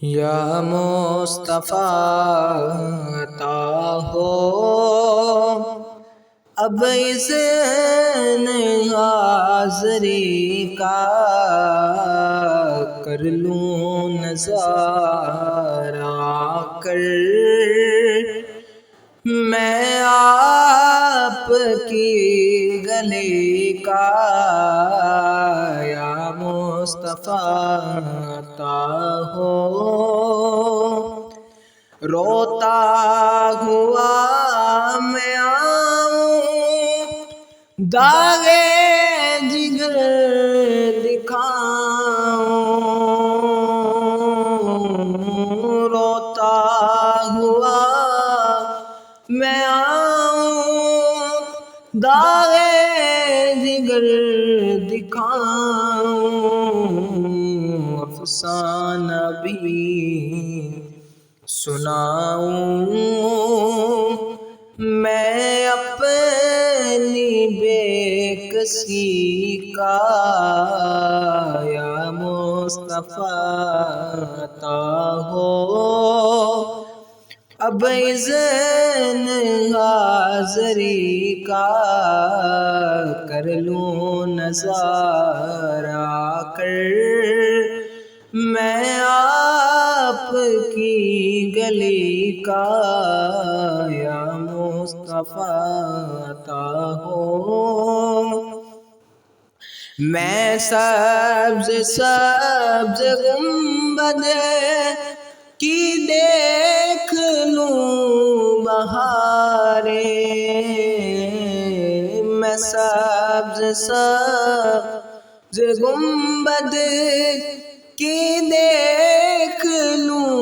یا مصطفیٰ عطا ہو اب اذن حاضری کا، کر لوں نظارہ کر میں آپ کی گلی کا۔ یا مصطفیٰ عطا ہو روتا ہوا میں آؤں، داغے جگر دکھاؤں، روتا ہوا میں آؤں، داغے جگر دکھاؤں، افسانہ بھی سناؤں میں اپنی بے کسی کا۔ یا مصطفیٰ عطا ہو اب اذن حاضری کا، کر لوں نظارہ کر میں آپ کی گلی کا۔ یا مصطفیٰ عطا ہو میں سبز سبز گنبد کی دیکھ لوں بہاریں، میں سبز سبز گنبد کی دیکھ لوں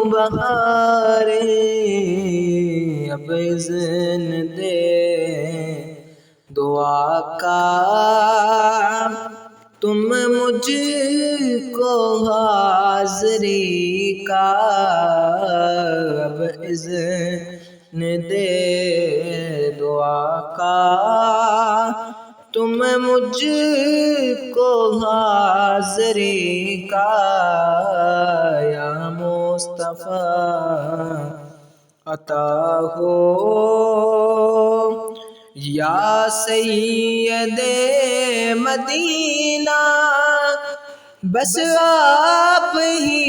بہاریں، اب اذن دے دعا کا تم مجھ کو حاضری کا، اب اذن دے دعا کا تم مجھ کو حاضری کا۔ یا مصطفیٰ عطا ہو یا سید مدینہ بس آپ ہی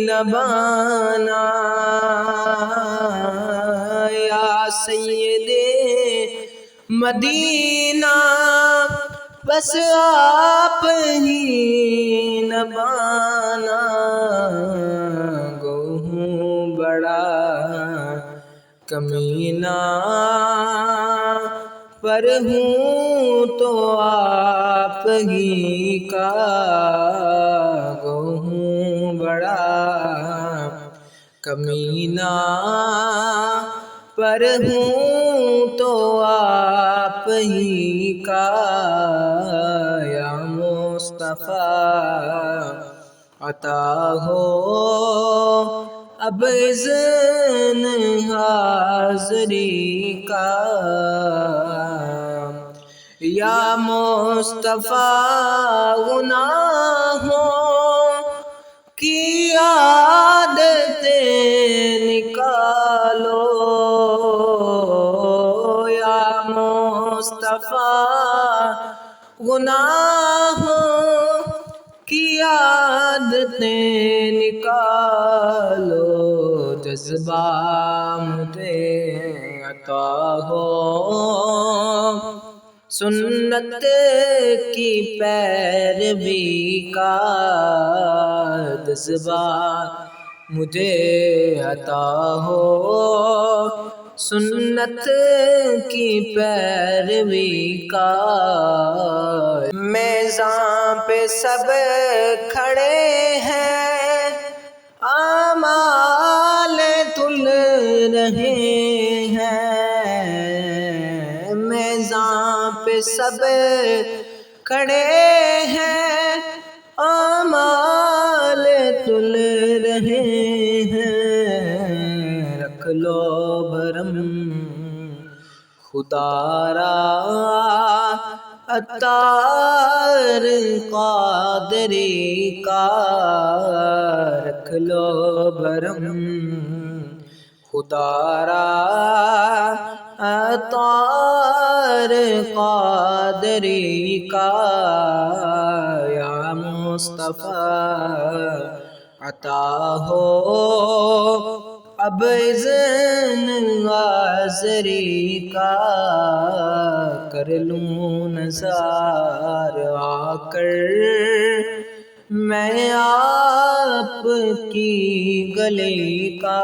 نہ بانا، یا سید مدینہ بس آپ ہی نہ بانا، گو ہوں بڑا کمینہ پر ہوں تو آپ ہی کا، گو ہوں بڑا کمینہ پر ہوں تو آپ ہی کا۔ یا مصطفیٰ عطا ہو اب اذن حاضری کا۔ یا مصطفیٰ گناہوں کی عادتیں نکالو، یا مصطفیٰ گناہوں کی عادتیں نکالو، جذبہ مجھے عطا ہو سنت کی پیروی کا، جذبہ مجھے عطا ہو سنت کی پیروی کا۔ میزاں پہ سب کھڑے ہیں اعمال تل رہے ہیں، میزاں پہ سب کھڑے ہیں اعمال تل رہے ہیں، رکھ لو بھرم خدا را عطار قادری کا رکھ لو بھرم خدا را عطار قادری کا یا مصطفیٰ عطا ہو اب اذن آزری کا کر لوں نثار آ کر میں آپ کی گلی کا